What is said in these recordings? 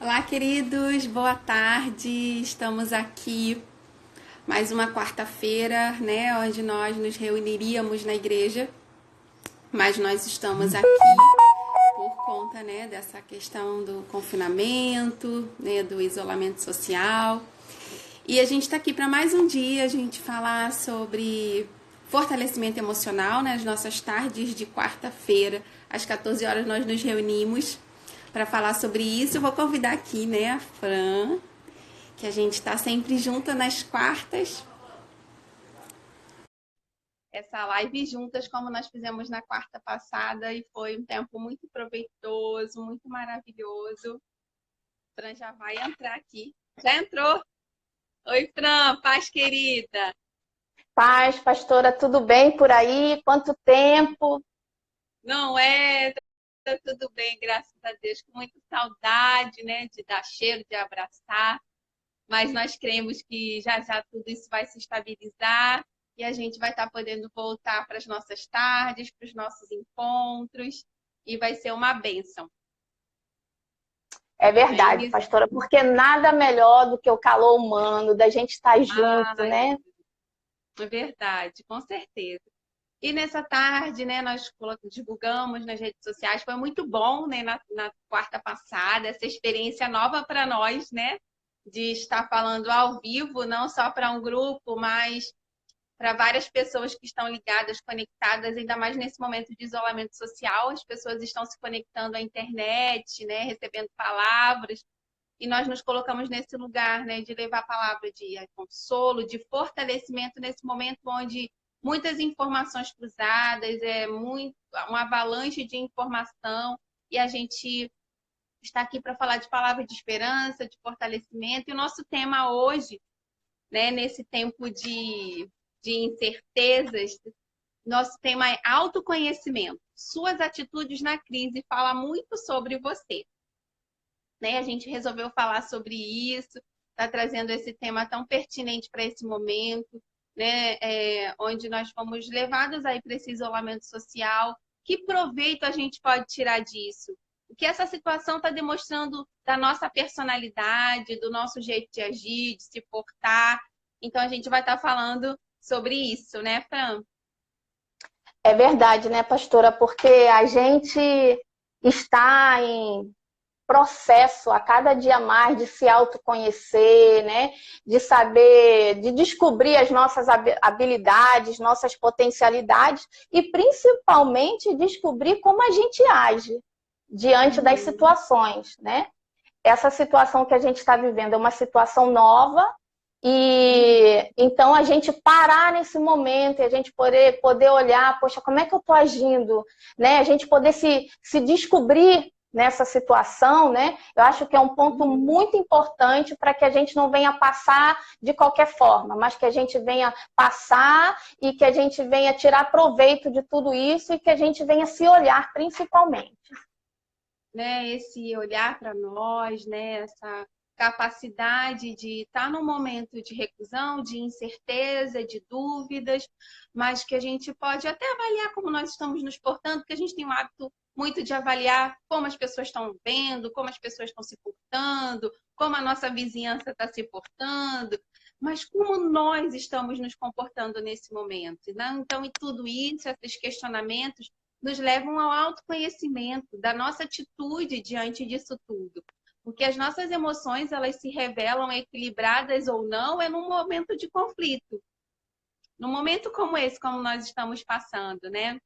Olá, queridos, boa tarde. Estamos aqui mais uma quarta-feira, né, onde nós nos reuniríamos na igreja, mas nós estamos aqui por conta, né, dessa questão do confinamento, né, do isolamento social. E a gente está aqui para mais um dia a gente falar sobre fortalecimento emocional, né? As nossas tardes de quarta-feira, às 14 horas, nós nos reunimos para falar sobre isso. Eu vou convidar aqui, né, a Fran, que a gente está sempre junta nas quartas. Essa live juntas, como nós fizemos na quarta passada, e foi um tempo muito proveitoso, muito maravilhoso. Fran já vai entrar aqui. Já entrou? Oi, Fran, paz querida. Paz, pastora, tudo bem por aí? Quanto tempo? Não é? Tá tudo bem, graças a Deus, com muita saudade, né, de dar cheiro, de abraçar, mas nós cremos que já já tudo isso vai se estabilizar e a gente vai estar podendo voltar para as nossas tardes, para os nossos encontros e vai ser uma bênção. É Não é verdade, isso? pastora, porque nada melhor do que o calor humano, da gente estar junto, Ai, né? é verdade, com certeza. E nessa tarde, né, nós divulgamos nas redes sociais, foi muito bom, né, na quarta passada, essa experiência nova para nós, né, de estar falando ao vivo, não só para um grupo, mas para várias pessoas que estão ligadas, conectadas, ainda mais nesse momento de isolamento social, as pessoas estão se conectando à internet, né, recebendo palavras, e nós nos colocamos nesse lugar, né, de levar a palavra de consolo, de fortalecimento nesse momento onde muitas informações cruzadas, uma avalanche de informação, e a gente está aqui para falar de palavra de esperança, de fortalecimento. E o nosso tema hoje, né, nesse tempo de incertezas, nosso tema é autoconhecimento. Suas atitudes na crise fala muito sobre você, né? A gente resolveu falar sobre isso, está trazendo esse tema tão pertinente para esse momento, né? Onde nós fomos levados aí para esse isolamento social. Que proveito a gente pode tirar disso? O que essa situação está demonstrando da nossa personalidade, do nosso jeito de agir, de se portar. Então a gente vai estar falando sobre isso, né, Fran? É verdade, né, pastora? Porque a gente está em processo a cada dia mais de se autoconhecer, né? De saber, de descobrir as nossas habilidades, nossas potencialidades e principalmente descobrir como a gente age diante das Uhum. situações, né? Essa situação que a gente está vivendo é uma situação nova Uhum. e então a gente parar nesse momento e a gente poder olhar, poxa, como é que eu estou agindo, né? A gente poder se descobrir nessa situação, né? Eu acho que é um ponto Uhum. muito importante para que a gente não venha passar de qualquer forma, mas que a gente venha passar e que a gente venha tirar proveito de tudo isso e que a gente venha se olhar principalmente. Né, esse olhar para nós, né, essa capacidade de estar num momento de reclusão, de incerteza, de dúvidas, mas que a gente pode até avaliar como nós estamos nos portando, porque a gente tem um hábito muito de avaliar como as pessoas estão vendo, como as pessoas estão se portando, como a nossa vizinhança está se portando, mas como nós estamos nos comportando nesse momento, né? Então, e tudo isso, esses questionamentos nos levam ao autoconhecimento da nossa atitude diante disso tudo. Porque as nossas emoções, elas se revelam equilibradas ou não, é num momento de conflito. Num momento como esse, como nós estamos passando, né?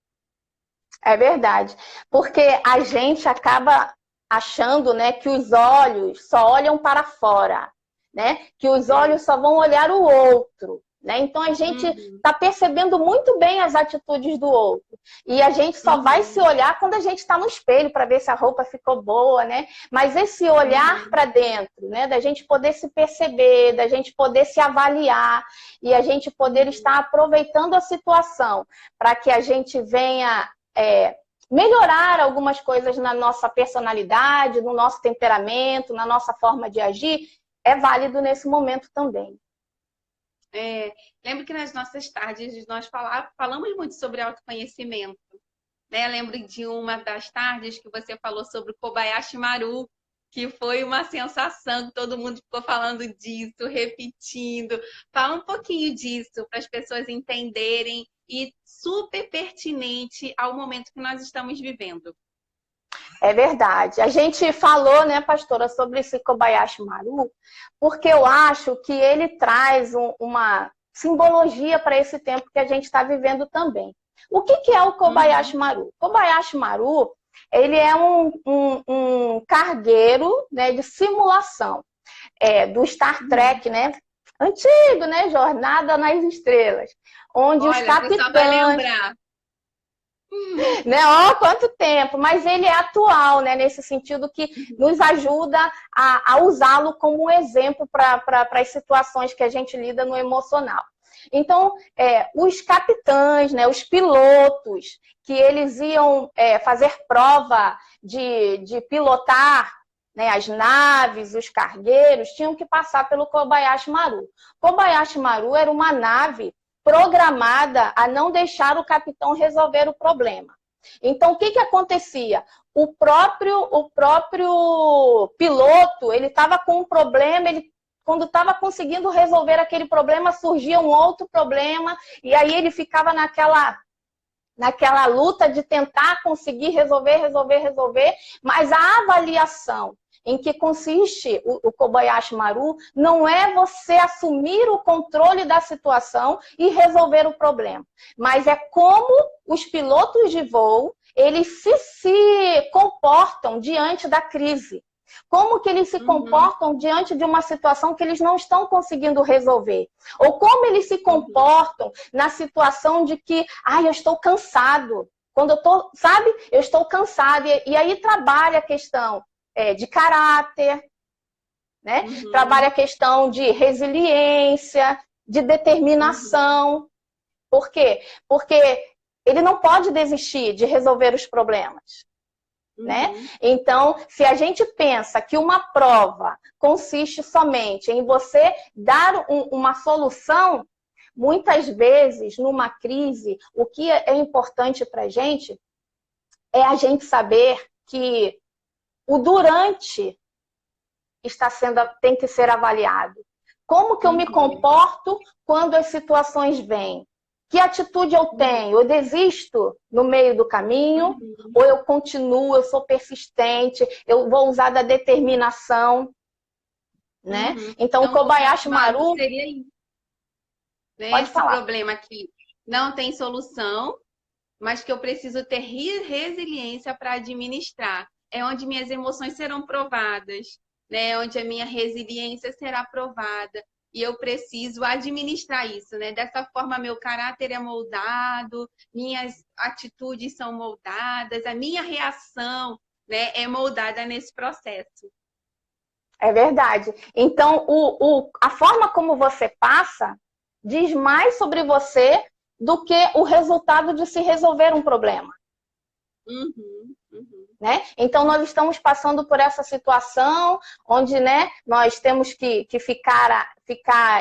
É verdade, porque a gente acaba achando, né, que os olhos só olham para fora, né? Que os É. olhos só vão olhar o outro, né? Então a gente Uhum, está percebendo muito bem as atitudes do outro e a gente só vai se uhum, olhar quando a gente está no espelho para ver se a roupa ficou boa, né? Mas esse olhar uhum. para dentro, né? Da gente poder se perceber, da gente poder se avaliar e a gente poder estar Uhum. aproveitando a situação para que a gente venha melhorar algumas coisas na nossa personalidade, no nosso temperamento, na nossa forma de agir, é válido nesse momento também. É, lembro que nas nossas tardes nós falamos muito sobre autoconhecimento, né? Lembro de uma das tardes que você falou sobre o Kobayashi Maru, que foi uma sensação, que todo mundo ficou falando disso, repetindo. Fala um pouquinho disso para as pessoas entenderem e super pertinente ao momento que nós estamos vivendo. É verdade. A gente falou, né, pastora, sobre esse Kobayashi Maru, porque eu acho que ele traz uma simbologia para esse tempo que a gente está vivendo também. O que é o Kobayashi Maru? Kobayashi Maru, ele é um cargueiro, né, de simulação do Star Trek, né? Antigo, né? Jornada nas Estrelas. Onde os Olha, você só vai capitães... lembrar. Né? Ó, quanto tempo! Mas ele é atual, né? Nesse sentido que nos ajuda a usá-lo como um exemplo para as situações que a gente lida no emocional. Então, os capitães, né, os pilotos, que eles iam fazer prova de pilotar, né, as naves, os cargueiros, tinham que passar pelo Kobayashi Maru. Kobayashi Maru era uma nave programada a não deixar o capitão resolver o problema. Então, o que acontecia? O próprio piloto, ele estava com um problema, quando estava conseguindo resolver aquele problema, surgia um outro problema, e aí ele ficava naquela luta de tentar conseguir resolver, mas a avaliação em que consiste o Kobayashi Maru não é você assumir o controle da situação e resolver o problema, mas é como os pilotos de voo eles se comportam diante da crise. Como que eles se comportam diante de uma situação que eles não estão conseguindo resolver? Ou como eles se comportam na situação de que, eu estou cansado. Quando eu estou, eu estou cansado. E aí trabalha a questão de caráter, né? Trabalha a questão de resiliência, de determinação. Por quê? Porque ele não pode desistir de resolver os problemas. Né? Então, se a gente pensa que uma prova consiste somente em você dar uma solução, muitas vezes, numa crise, o que é importante para a gente é a gente saber que o durante tem que ser avaliado. Como que eu me comporto quando as situações vêm? Que atitude eu tenho? Eu desisto no meio do caminho? Ou eu continuo, eu sou persistente, eu vou usar da determinação? Né? Então, o Kobayashi Maru... Seria isso, né? Pode Esse falar. problema que não tem solução, mas que eu preciso ter resiliência para administrar. É onde minhas emoções serão provadas, né? Onde a minha resiliência será provada. E eu preciso administrar isso, né? Dessa forma, meu caráter é moldado, minhas atitudes são moldadas, a minha reação, né, é moldada nesse processo. É verdade. Então, a forma como você passa diz mais sobre você do que o resultado de se resolver um problema. Né? Então, nós estamos passando por essa situação onde, né, nós temos que ficar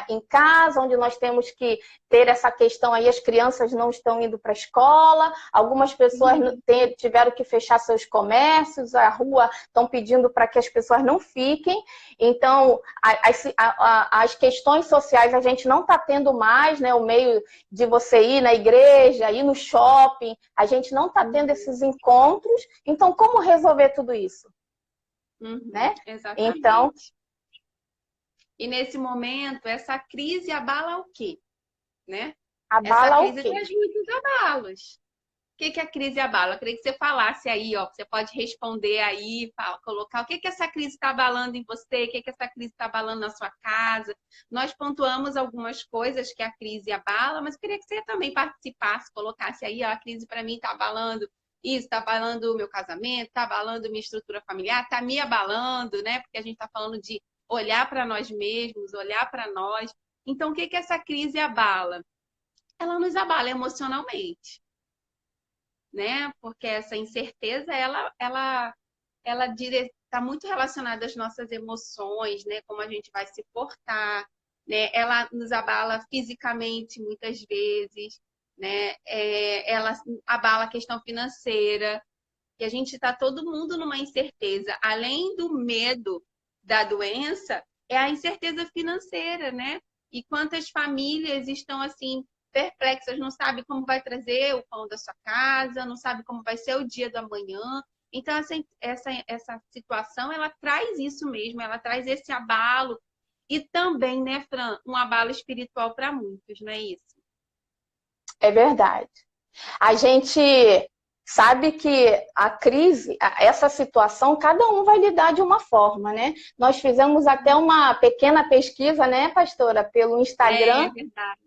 em casa, onde nós temos que ter essa questão aí, as crianças não estão indo para a escola, algumas pessoas tiveram que fechar seus comércios, a rua estão pedindo para que as pessoas não fiquem. Então, as questões sociais a gente não está tendo mais, né, o meio de você ir na igreja, ir no shopping, a gente não está tendo esses encontros. Então, como resolver tudo isso? Né? Exatamente. Então, e nesse momento, essa crise abala o quê? Né? Abala essa crise o quê? traz muitos abalos. O que a crise abala? Eu queria que você falasse aí, ó, você pode responder aí, colocar o que essa crise está abalando em você, o que essa crise está abalando na sua casa. Nós pontuamos algumas coisas que a crise abala, mas eu queria que você também participasse, colocasse aí, ó, a crise para mim está abalando isso, está abalando o meu casamento, está abalando minha estrutura familiar, está me abalando, né? Porque a gente está falando de olhar para nós mesmos, olhar para nós. Então, o que essa crise abala? Ela nos abala emocionalmente, né? Porque essa incerteza, ela está muito relacionada às nossas emoções, né? Como a gente vai se portar, né? Ela nos abala fisicamente muitas vezes, né? Ela abala a questão financeira, que a gente está todo mundo numa incerteza. Além do medo da doença, é a incerteza financeira, né? E quantas famílias estão assim perplexas, não sabe como vai trazer o pão da sua casa, não sabe como vai ser o dia do amanhã. Então, essa situação, ela traz isso mesmo, ela traz esse abalo e também, né, Fran, um abalo espiritual para muitos, não é isso? É verdade. A gente sabe que a crise, essa situação, cada um vai lidar de uma forma, né? Nós fizemos até uma pequena pesquisa, né, pastora, pelo É Instagram, verdade.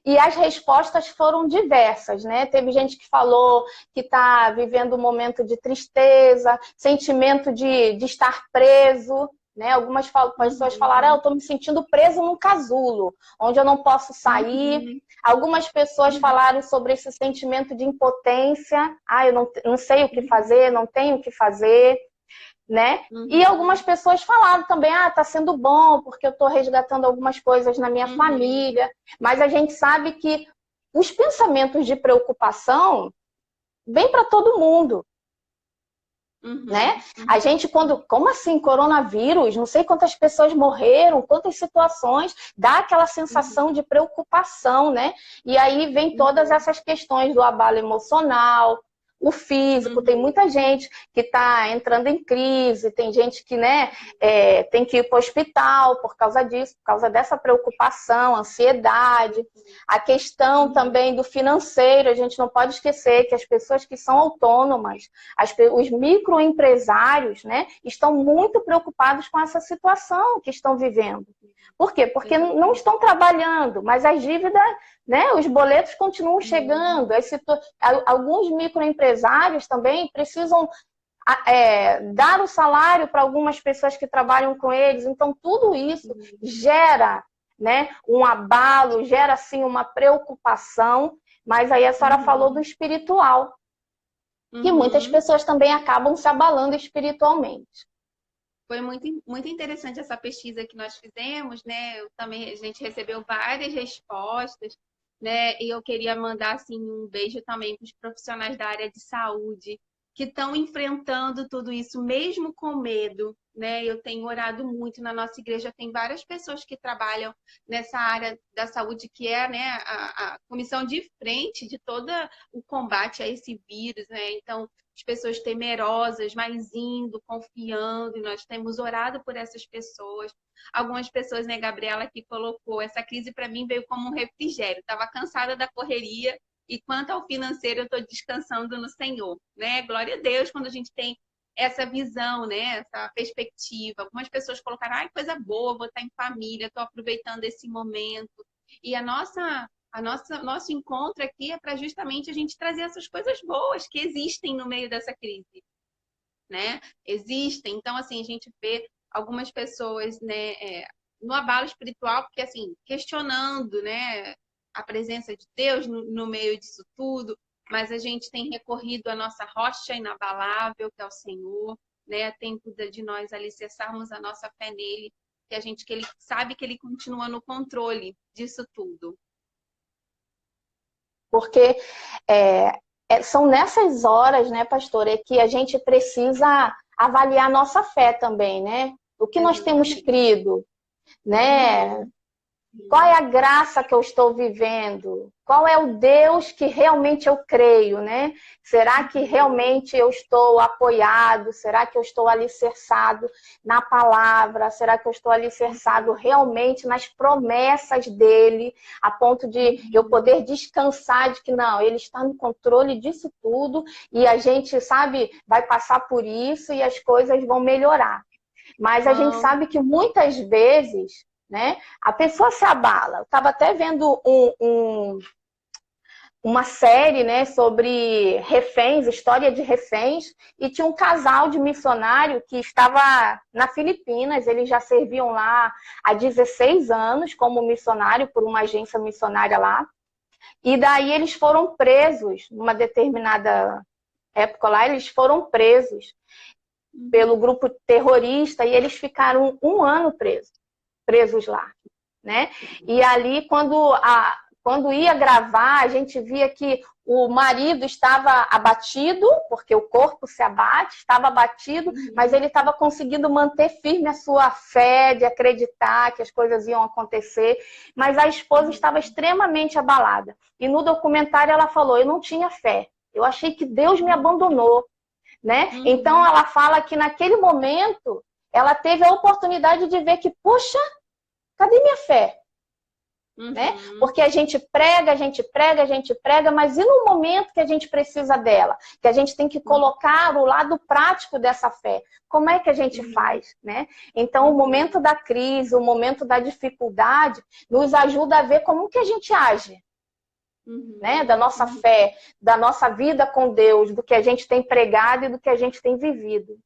e as respostas foram diversas, né? Teve gente que falou que está vivendo um momento de tristeza, sentimento de estar preso, né? Algumas pessoas falaram, eu estou me sentindo preso num casulo, onde eu não posso sair. Uhum. Algumas pessoas falaram sobre esse sentimento de impotência, eu não sei o que fazer, não tenho o que fazer, né? E algumas pessoas falaram também, tá sendo bom, porque eu estou resgatando algumas coisas na minha família, mas a gente sabe que os pensamentos de preocupação vêm para todo mundo, né? A gente como assim, coronavírus, não sei quantas pessoas morreram, quantas situações, dá aquela sensação de preocupação, né? E aí vem todas essas questões do abalo emocional, o físico, tem muita gente que está entrando em crise, tem gente que, né, tem que ir para o hospital por causa disso, por causa dessa preocupação, ansiedade. A questão também do financeiro, a gente não pode esquecer que as pessoas que são autônomas, os microempresários, né, estão muito preocupados com essa situação que estão vivendo. Por quê? Porque não estão trabalhando, mas as dívidas, né, os boletos continuam chegando. Alguns microempresários também precisam dar o salário para algumas pessoas que trabalham com eles. Então, tudo isso gera, né, um abalo, gera assim, uma preocupação. Mas aí a senhora falou do espiritual, que muitas pessoas também acabam se abalando espiritualmente. Foi muito interessante essa pesquisa que nós fizemos, né? A gente recebeu várias respostas, né? E eu queria mandar assim um beijo também para os profissionais da área de saúde que estão enfrentando tudo isso mesmo com medo, né? Eu tenho orado muito na nossa igreja, tem várias pessoas que trabalham nessa área da saúde que é, né, a comissão de frente de todo o combate a esse vírus, né? Então, as pessoas temerosas, mas indo, confiando, e nós temos orado por essas pessoas. Algumas pessoas, né, Gabriela, que colocou, essa crise para mim veio como um refrigério. Estava cansada da correria e quanto ao financeiro, eu estou descansando no Senhor, né? Glória a Deus quando a gente tem essa visão, né? Essa perspectiva. Algumas pessoas colocaram, ai, coisa boa, vou estar em família, estou aproveitando esse momento. E nosso encontro aqui é para justamente a gente trazer essas coisas boas que existem no meio dessa crise, né? Existem. Então, assim, a gente vê algumas pessoas, né, no abalo espiritual, porque, assim, questionando, né, a presença de Deus no meio disso tudo, mas a gente tem recorrido à nossa rocha inabalável, que é o Senhor, né? É tempo de nós alicerçarmos a nossa fé nele, que ele sabe que ele continua no controle disso tudo. Porque são nessas horas, né, pastor, que a gente precisa avaliar nossa fé também, né? O que nós temos crido, né? Qual é a graça que eu estou vivendo? Qual é o Deus que realmente eu creio, né? Será que realmente eu estou apoiado? Será que eu estou alicerçado na palavra? Será que eu estou alicerçado realmente nas promessas dele, a ponto de eu poder descansar de que não, ele está no controle disso tudo e a gente, sabe, vai passar por isso e as coisas vão melhorar. Mas a gente sabe que muitas vezes, né, a pessoa se abala. Eu estava até vendo uma série, né, sobre reféns, história de reféns, e tinha um casal de missionário que estava na Filipinas, eles já serviam lá há 16 anos como missionário por uma agência missionária lá, e daí eles foram presos, numa determinada época lá, eles foram presos pelo grupo terrorista e eles ficaram 1 ano presos lá, né? E ali, quando Quando ia gravar, a gente via que o marido estava abatido, porque o corpo se abate, estava abatido, mas ele estava conseguindo manter firme a sua fé de acreditar que as coisas iam acontecer. Mas a esposa estava extremamente abalada. E no documentário ela falou, eu não tinha fé. Eu achei que Deus me abandonou, né? Então ela fala que naquele momento ela teve a oportunidade de ver que, puxa, cadê minha fé? Né? Porque a gente prega, a gente prega, a gente prega, mas e no momento que a gente precisa dela? Que a gente tem que colocar o lado prático dessa fé. Como é que a gente faz? Né? Então, o momento da crise, o momento da dificuldade, nos ajuda a ver como que a gente age. Né? Da nossa fé, da nossa vida com Deus, do que a gente tem pregado e do que a gente tem vivido.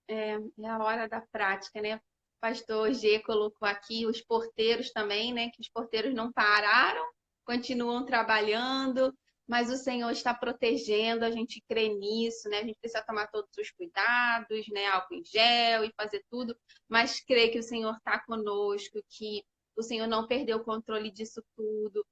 É a hora da prática, né? Pastor G colocou aqui os porteiros também, né? Que os porteiros não pararam, continuam trabalhando, mas o Senhor está protegendo, a gente crê nisso, né? A gente precisa tomar todos os cuidados, né? Álcool em gel e fazer tudo, mas crê que o Senhor está conosco, que o Senhor não perdeu o controle disso tudo.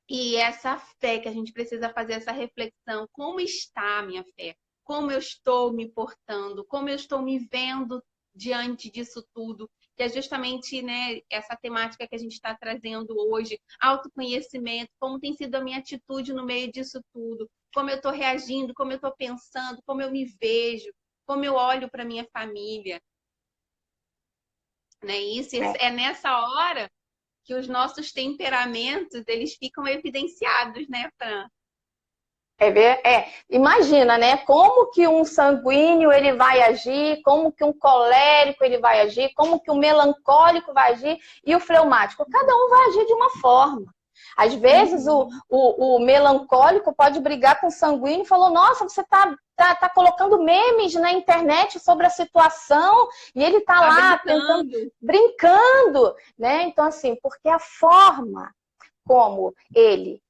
E essa fé que a gente precisa fazer essa reflexão, como está a minha fé? Como eu estou me portando? Como eu estou me vendo diante disso tudo, que é justamente, né, essa temática que a gente está trazendo hoje, autoconhecimento, como tem sido a minha atitude no meio disso tudo, como eu estou reagindo, como eu estou pensando, como eu me vejo, como eu olho para minha família. Né? Isso é nessa hora que os nossos temperamentos, eles ficam evidenciados, né, Fran? Imagina, né? Como que um sanguíneo ele vai agir, como que um colérico ele vai agir, como que um melancólico vai agir e o fleumático. Cada um vai agir de uma forma. Às vezes o melancólico pode brigar com o sanguíneo e falou, nossa, você tá colocando memes na internet sobre a situação e ele tá lá brincando, né? Então, assim, porque a forma como ele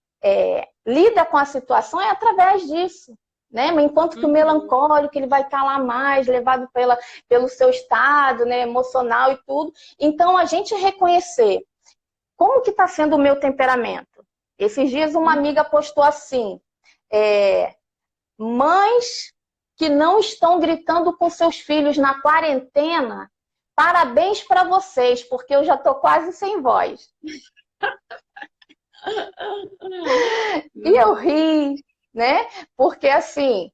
lida com a situação é através disso, né? Enquanto que o melancólico ele vai estar lá mais, levado pelo seu estado, né, emocional e tudo. Então, a gente reconhecer como que está sendo o meu temperamento. Esses dias uma amiga postou assim, mães que não estão gritando com seus filhos na quarentena, parabéns para vocês, porque eu já estou quase sem voz. E eu ri, né? Porque, assim,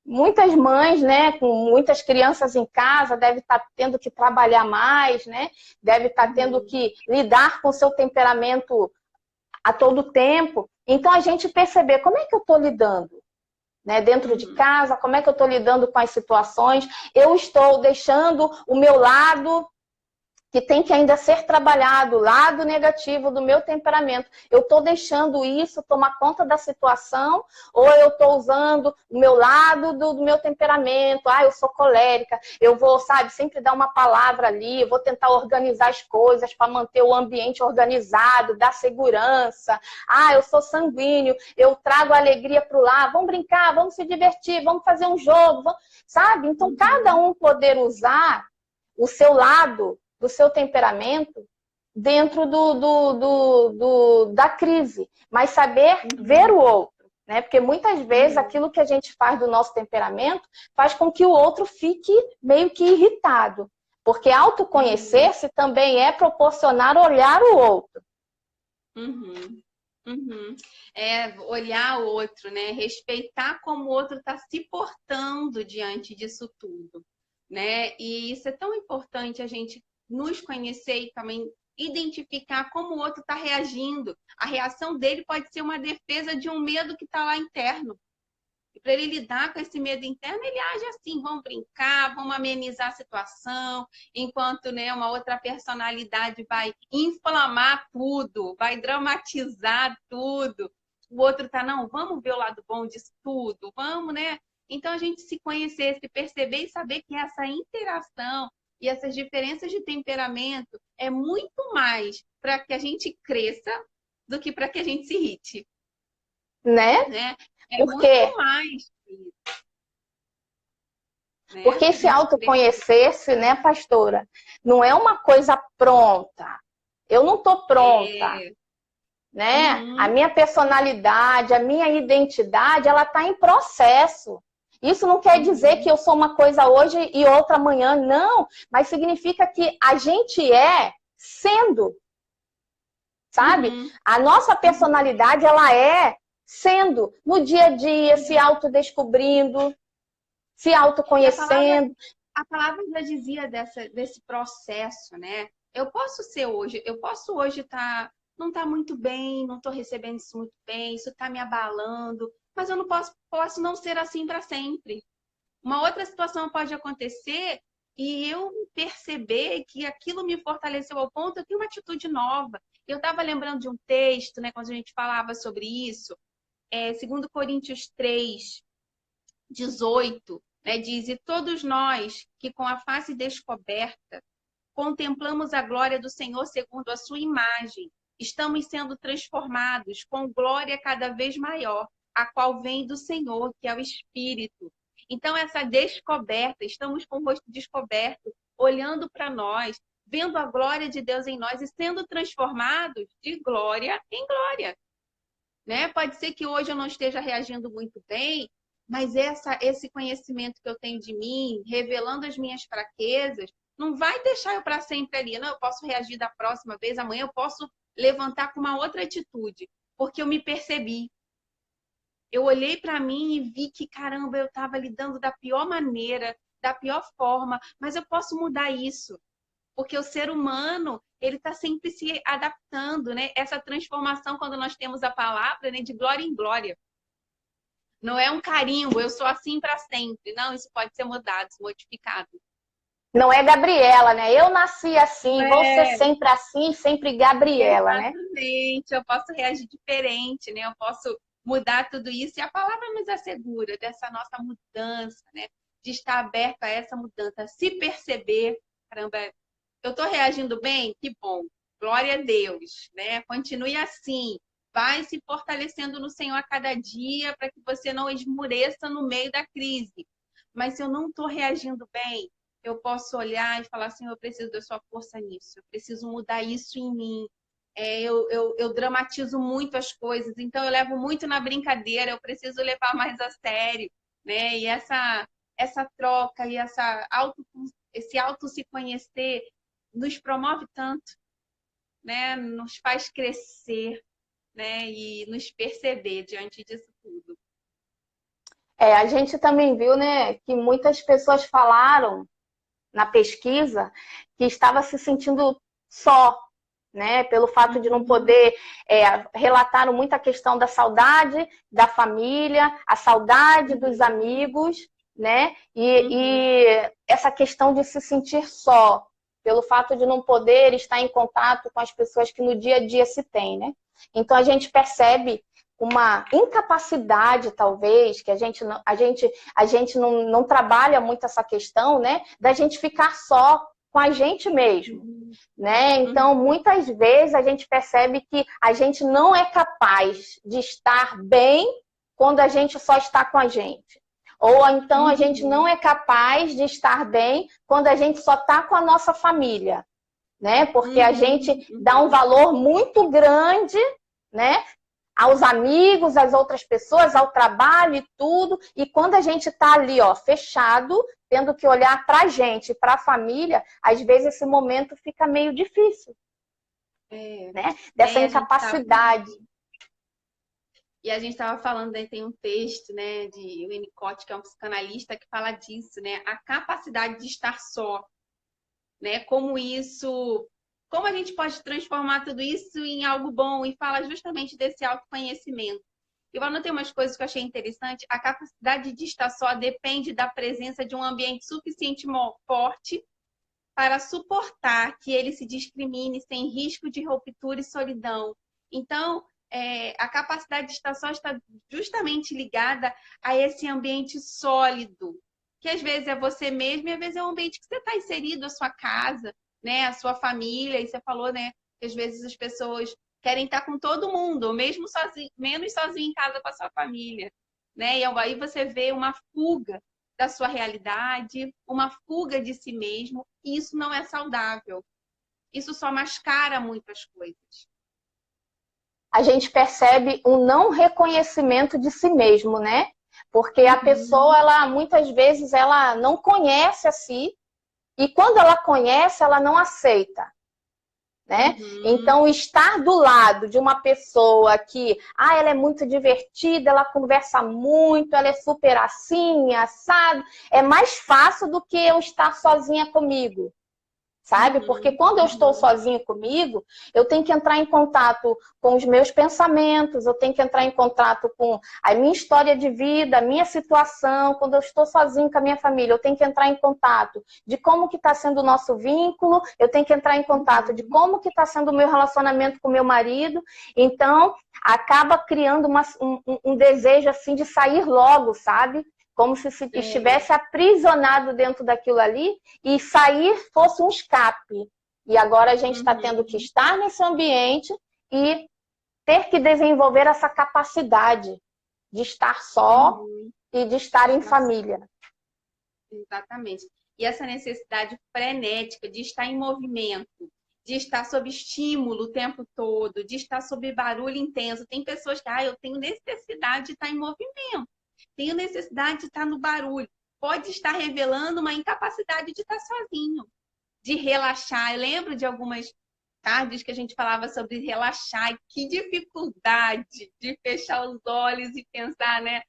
muitas mães, né, com muitas crianças em casa, devem estar tendo que trabalhar mais, né? Deve estar tendo que lidar com o seu temperamento a todo tempo. Então, a gente perceber como é que eu estou lidando, né? Dentro de casa, como é que eu estou lidando com as situações. Eu estou deixando o meu lado que tem que ainda ser trabalhado, o lado negativo do meu temperamento. Eu estou deixando isso tomar conta da situação ou eu estou usando o meu lado do meu temperamento? Eu sou colérica, eu vou, sabe, sempre dar uma palavra ali, eu vou tentar organizar as coisas para manter o ambiente organizado, dar segurança. Eu sou sanguíneo, eu trago alegria para o lar, vamos brincar, vamos se divertir, vamos fazer um jogo, sabe? Então, cada um poder usar o seu lado do seu temperamento dentro da crise, mas saber ver o outro, né? Porque muitas vezes aquilo que a gente faz do nosso temperamento faz com que o outro fique meio que irritado, porque autoconhecer-se também é proporcionar olhar o outro. Olhar o outro, né? Respeitar como o outro está se portando diante disso tudo, né? E isso é tão importante a gente nos conhecer e também identificar como o outro está reagindo. A reação dele pode ser uma defesa de um medo que está lá interno. E para ele lidar com esse medo interno, ele age assim, vamos brincar, vamos amenizar a situação, enquanto, né, uma outra personalidade vai inflamar tudo, vai dramatizar tudo. O outro tá, não, vamos ver o lado bom disso tudo, vamos, né? Então, a gente se conhecer, se perceber e saber que essa interação e essas diferenças de temperamento é muito mais para que a gente cresça do que para que a gente se irrite. Né? É muito mais isso. Porque esse autoconhecer-se, né, pastora, não é uma coisa pronta. Eu não estou pronta. né? A minha personalidade, a minha identidade, ela está em processo. Isso não quer dizer que eu sou uma coisa hoje e outra amanhã, não. Mas significa que a gente é sendo, sabe? A nossa personalidade, ela é sendo, no dia a dia, se autodescobrindo, se autoconhecendo. A palavra já dizia desse processo, né? Eu posso hoje não tá muito bem, não estou recebendo isso muito bem, isso está me abalando, mas eu não posso não ser assim para sempre. Uma outra situação pode acontecer e eu perceber que aquilo me fortaleceu ao ponto de eu ter uma atitude nova. Eu estava lembrando de um texto, né, quando a gente falava sobre isso, 2 Coríntios 3:18, né, diz: E todos nós que com a face descoberta contemplamos a glória do Senhor segundo a sua imagem, estamos sendo transformados com glória cada vez maior, a qual vem do Senhor, que é o Espírito. Então, essa descoberta, estamos com o rosto descoberto, olhando para nós, vendo a glória de Deus em nós e sendo transformados de glória em glória. Né? Pode ser que hoje eu não esteja reagindo muito bem, mas esse conhecimento que eu tenho de mim, revelando as minhas fraquezas, não vai deixar eu para sempre ali. Não, eu posso reagir da próxima vez, amanhã eu posso levantar com uma outra atitude, porque eu me percebi. Eu olhei para mim e vi que, caramba, eu estava lidando da pior maneira, da pior forma, mas eu posso mudar isso. Porque o ser humano, ele está sempre se adaptando, né? Essa transformação, quando nós temos a palavra, né, de glória em glória. Não é um carimbo, eu sou assim para sempre. Não, isso pode ser mudado, modificado. Não é Gabriela, né? Eu nasci assim, vou ser sempre assim, sempre Gabriela, né? Exatamente, eu posso reagir diferente, né? Eu posso mudar tudo isso. E a palavra nos assegura dessa nossa mudança, né? De estar aberto a essa mudança, se perceber, caramba, eu estou reagindo bem? Que bom. Glória a Deus, né? Continue assim. Vai se fortalecendo no Senhor a cada dia para que você não esmoreça no meio da crise. Mas se eu não estou reagindo bem, eu posso olhar e falar assim, eu preciso da sua força nisso. Eu preciso mudar isso em mim. Eu dramatizo muito as coisas, então eu levo muito na brincadeira, eu preciso levar mais a sério, né? E essa troca e esse auto se conhecer nos promove tanto, né? Nos faz crescer, né? E nos perceber diante disso tudo. A gente também viu, né, que muitas pessoas falaram na pesquisa que estava se sentindo só, né, pelo fato de não poder, relataram muito a questão da saudade da família, a saudade dos amigos, né, e essa questão de se sentir só, pelo fato de não poder estar em contato com as pessoas que no dia a dia se tem, né. Então a gente percebe uma incapacidade, talvez, que a gente não trabalha muito essa questão, né, da gente ficar só com a gente mesmo, né? Então, muitas vezes a gente percebe que a gente não é capaz de estar bem quando a gente só está com a gente. Ou então a gente não é capaz de estar bem quando a gente só está com a nossa família, né? Porque a gente dá um valor muito grande, né, aos amigos, às outras pessoas, ao trabalho e tudo. E quando a gente está ali, ó, fechado, tendo que olhar para a gente, para a família, às vezes esse momento fica meio difícil, né? Dessa incapacidade. E a gente estava falando, aí tem um texto, né, de Winnicott, que é um psicanalista, que fala disso, né? A capacidade de estar só, né? Como a gente pode transformar tudo isso em algo bom, e fala justamente desse autoconhecimento. E eu anotei umas coisas que eu achei interessante. A capacidade de estar só depende da presença de um ambiente suficientemente forte para suportar que ele se discrimine sem risco de ruptura e solidão. Então, a capacidade de estar só está justamente ligada a esse ambiente sólido, que às vezes é você mesmo e às vezes é o ambiente que você está inserido, a sua casa, né, a sua família. E você falou, né, que às vezes as pessoas querem estar com todo mundo, ou mesmo sozinho, menos sozinho em casa com a sua família, né? E aí você vê uma fuga da sua realidade, uma fuga de si mesmo, e isso não é saudável. Isso só mascara muitas coisas. a gente percebe um não reconhecimento de si mesmo, né? Porque a pessoa, ela muitas vezes, ela não conhece a si, e quando ela conhece, ela não aceita, né? Então, estar do lado de uma pessoa que, ela é muito divertida, ela conversa muito, ela é super assim, assado, é mais fácil do que eu estar sozinha comigo. Sabe? Porque quando eu estou sozinho comigo, eu tenho que entrar em contato com os meus pensamentos, eu tenho que entrar em contato com a minha história de vida, a minha situação. Quando eu estou sozinho com a minha família, eu tenho que entrar em contato de como que está sendo o nosso vínculo, eu tenho que entrar em contato de como que está sendo o meu relacionamento com o meu marido. Então, acaba criando um desejo assim de sair logo, sabe? Como se estivesse aprisionado dentro daquilo ali e sair fosse um escape. E agora a gente está tendo que estar nesse ambiente e ter que desenvolver essa capacidade de estar só e de estar em família. Exatamente. E essa necessidade frenética de estar em movimento, de estar sob estímulo o tempo todo, de estar sob barulho intenso. Tem pessoas que, eu tenho necessidade de estar em movimento. Tenho necessidade de estar no barulho. Pode estar revelando uma incapacidade de estar sozinho, de relaxar. Eu lembro de algumas tardes que a gente falava sobre relaxar. E que dificuldade de fechar os olhos e pensar, né?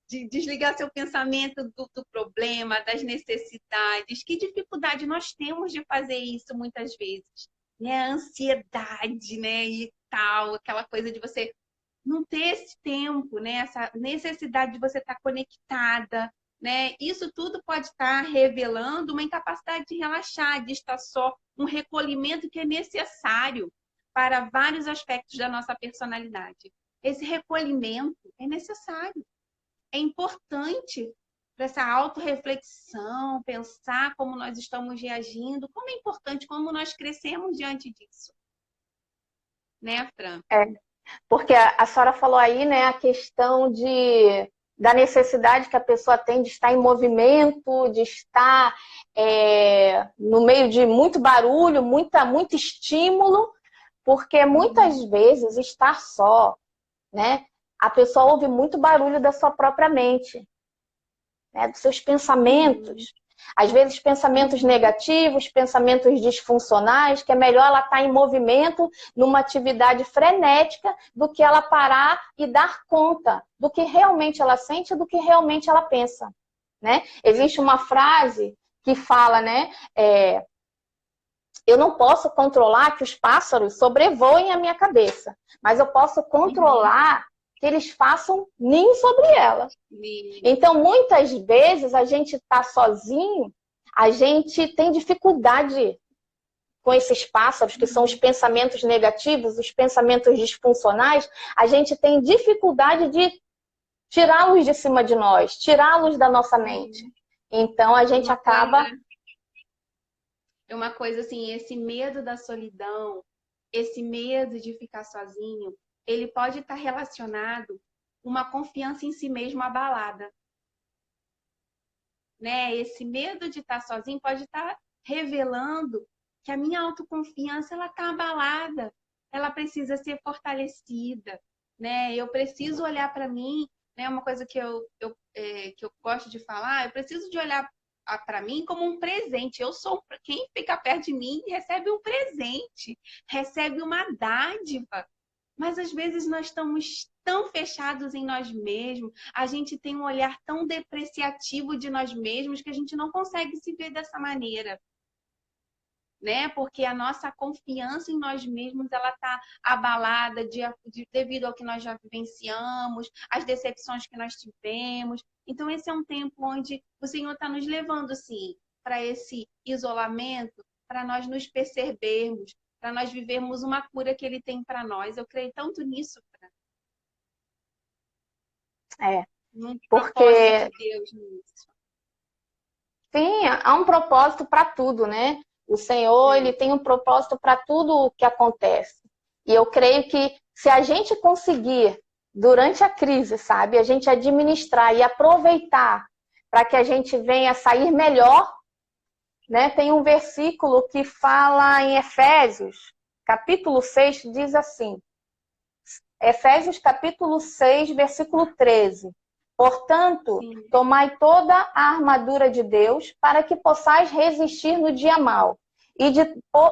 De desligar seu pensamento do problema, das necessidades. Que dificuldade nós temos de fazer isso muitas vezes. Né? A ansiedade, né? E tal, aquela coisa de você não ter esse tempo, né? Essa necessidade de você estar conectada, né? Isso tudo pode estar revelando uma incapacidade de relaxar, de estar só, um recolhimento que é necessário para vários aspectos da nossa personalidade. Esse recolhimento é necessário, é importante para essa autorreflexão, pensar como nós estamos reagindo, como é importante, como nós crescemos diante disso. Né, Fran? Porque a senhora falou aí, né, a questão da necessidade que a pessoa tem de estar em movimento, de estar no meio de muito barulho, muito estímulo, porque muitas vezes estar só, né, a pessoa ouve muito barulho da sua própria mente, né, dos seus pensamentos. Às vezes pensamentos negativos, pensamentos disfuncionais, que é melhor ela estar em movimento, numa atividade frenética, do que ela parar e dar conta do que realmente ela sente e do que realmente ela pensa. Né? Existe uma frase que fala, né? Eu não posso controlar que os pássaros sobrevoem a minha cabeça, mas eu posso controlar que eles façam ninho sobre ela. Então, muitas vezes, a gente está sozinho, a gente tem dificuldade com esses pássaros, que são os pensamentos negativos, os pensamentos disfuncionais, a gente tem dificuldade de tirá-los de cima de nós, tirá-los da nossa mente. Então, a gente acaba... É uma coisa assim, esse medo da solidão, esse medo de ficar sozinho, ele pode estar relacionado com uma confiança em si mesmo abalada. Né? Esse medo de estar sozinho pode estar revelando que a minha autoconfiança ela está abalada, ela precisa ser fortalecida. Né? Eu preciso olhar para mim, né? Uma coisa que eu gosto de falar, eu preciso de olhar para mim como um presente. Eu sou quem fica perto de mim recebe um presente, recebe uma dádiva. Mas às vezes nós estamos tão fechados em nós mesmos, a gente tem um olhar tão depreciativo de nós mesmos que a gente não consegue se ver dessa maneira. Né? Porque a nossa confiança em nós mesmos ela está abalada devido ao que nós já vivenciamos, as decepções que nós tivemos. Então esse é um tempo onde o Senhor está nos levando assim, para esse isolamento, para nós nos percebermos, para nós vivermos uma cura que Ele tem para nós. Eu creio tanto nisso. Porque de Deus nisso. Sim, há um propósito para tudo, né? O Senhor, Ele tem um propósito para tudo o que acontece. E eu creio que se a gente conseguir, durante a crise, sabe, a gente administrar e aproveitar para que a gente venha sair melhor, né? Tem um versículo que fala em Efésios, capítulo 6, diz assim: Efésios capítulo 6, versículo 13. Portanto, Sim. tomai toda a armadura de Deus para que possais resistir no dia mau. E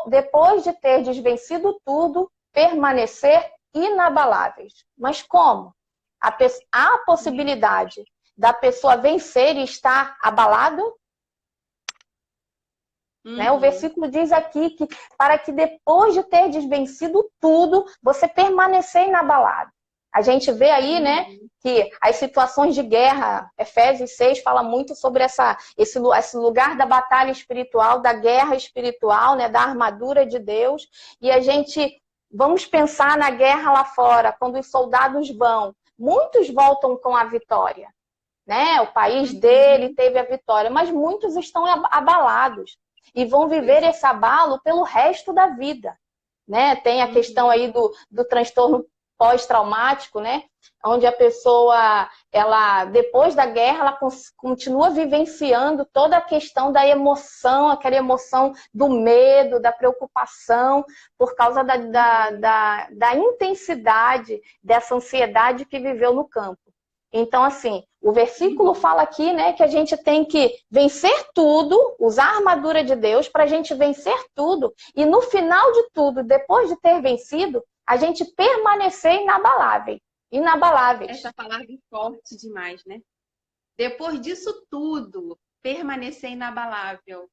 depois de terdes vencido tudo, permanecer inabaláveis. Mas como? Há a possibilidade da pessoa vencer e estar abalado? Né? O versículo diz aqui que para que depois de terdes vencido tudo, você permanecer inabalado. A gente vê aí, né, que as situações de guerra, Efésios 6 fala muito sobre esse lugar da batalha espiritual, da guerra espiritual, né, da armadura de Deus. E a gente, vamos pensar na guerra lá fora, quando os soldados vão, muitos voltam com a vitória. Né? O país dele teve a vitória, mas muitos estão abalados e vão viver esse abalo pelo resto da vida. Né? Tem a questão aí do transtorno pós-traumático, né? Onde a pessoa, ela, depois da guerra, ela continua vivenciando toda a questão da emoção, aquela emoção do medo, da preocupação, por causa da intensidade dessa ansiedade que viveu no campo. Então, assim, o versículo fala aqui, né, que a gente tem que vencer tudo, usar a armadura de Deus para a gente vencer tudo. E no final de tudo, depois de ter vencido, a gente permanecer inabaláveis. Essa palavra é forte demais, né? Depois disso tudo, permanecer inabalável.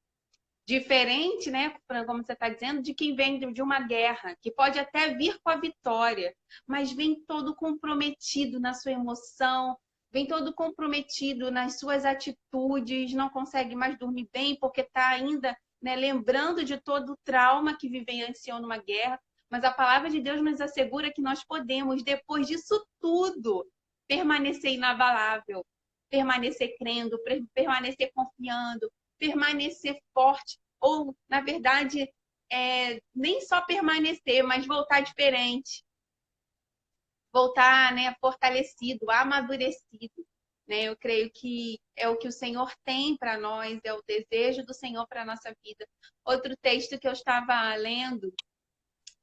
Diferente, né, como você está dizendo, de quem vem de uma guerra, que pode até vir com a vitória, mas vem todo comprometido na sua emoção, vem todo comprometido nas suas atitudes, não consegue mais dormir bem porque está ainda, né, lembrando de todo o trauma que vivenciou numa guerra. Mas a palavra de Deus nos assegura que nós podemos, depois disso tudo, permanecer inabalável, permanecer crendo, permanecer confiando, permanecer forte, ou, na verdade, nem só permanecer, mas voltar diferente, voltar, né, fortalecido, amadurecido. Né? Eu creio que é o que o Senhor tem para nós, é o desejo do Senhor para a nossa vida. Outro texto que eu estava lendo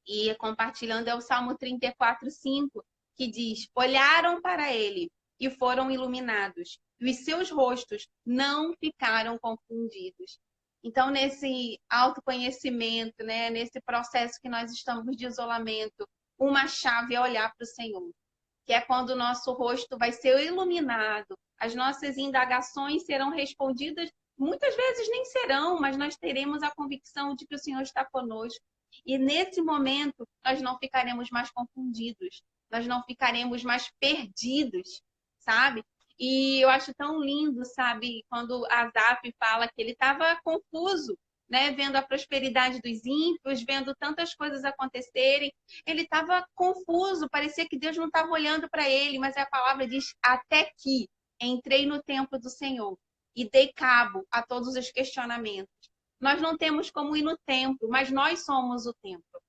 e compartilhando é o Salmo 34:5, que diz: olharam para ele e foram iluminados, e os seus rostos não ficaram confundidos. Então, nesse autoconhecimento, né, nesse processo que nós estamos de isolamento, uma chave é olhar para o Senhor, que é quando o nosso rosto vai ser iluminado, as nossas indagações serão respondidas, muitas vezes nem serão, mas nós teremos a convicção de que o Senhor está conosco. E nesse momento, nós não ficaremos mais confundidos, nós não ficaremos mais perdidos, sabe? E eu acho tão lindo, sabe, quando Asaf fala que ele estava confuso, né, vendo a prosperidade dos ímpios, vendo tantas coisas acontecerem. Ele estava confuso, parecia que Deus não estava olhando para ele, mas a palavra diz: até que entrei no templo do Senhor e dei cabo a todos os questionamentos. Nós não temos como ir no templo, mas nós somos o templo.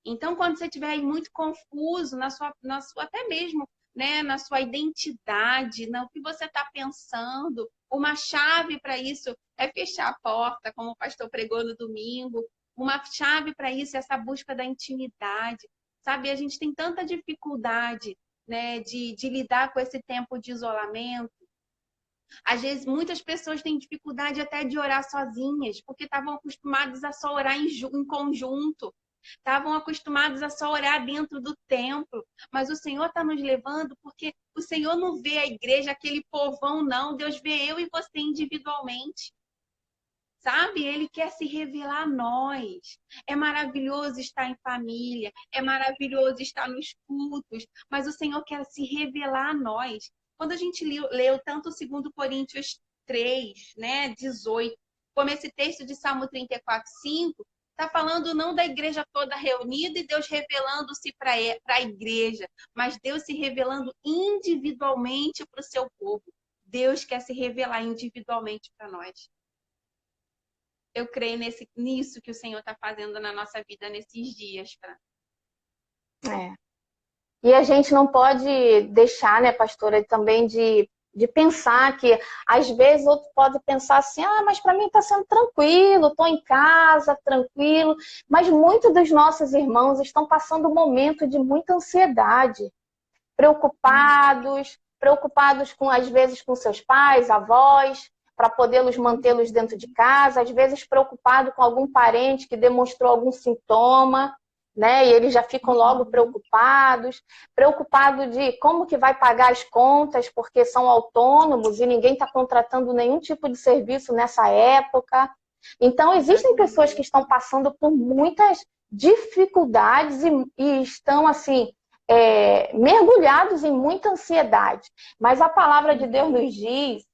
Então, quando você estiver aí muito confuso na sua até mesmo, né, na sua identidade, no que você está pensando, uma chave para isso é fechar a porta, como o pastor pregou no domingo. Uma chave para isso é essa busca da intimidade. Sabe, a gente tem tanta dificuldade, né, de lidar com esse tempo de isolamento. Às vezes, muitas pessoas têm dificuldade até de orar sozinhas, porque estavam acostumadas a só orar em conjunto. Estavam acostumados a só orar dentro do templo. Mas o Senhor está nos levando porque o Senhor não vê a igreja, aquele povão, não. Deus vê eu e você individualmente. Sabe? Ele quer se revelar a nós. É maravilhoso estar em família. É maravilhoso estar nos cultos. Mas o Senhor quer se revelar a nós. Quando a gente leu tanto o 2 Coríntios 3, né, 18, como esse texto de Salmo 34:5, está falando não da igreja toda reunida e Deus revelando-se para a igreja, mas Deus se revelando individualmente para o seu povo. Deus quer se revelar individualmente para nós. Eu creio nisso que o Senhor está fazendo na nossa vida nesses dias, Fran. E a gente não pode deixar, né, pastora, também de De pensar que, às vezes, outro pode pensar assim, ah, mas para mim está sendo tranquilo, estou em casa, tranquilo. Mas muitos dos nossos irmãos estão passando um momento de muita ansiedade, preocupados com, às vezes, com seus pais, avós, para podê-los mantê-los dentro de casa, às vezes preocupado com algum parente que demonstrou algum sintoma, né? E eles já ficam logo preocupados de como que vai pagar as contas, porque são autônomos e ninguém está contratando nenhum tipo de serviço nessa época. Então, existem pessoas que estão passando por muitas dificuldades e estão, assim, mergulhados em muita ansiedade. Mas a palavra de Deus nos diz,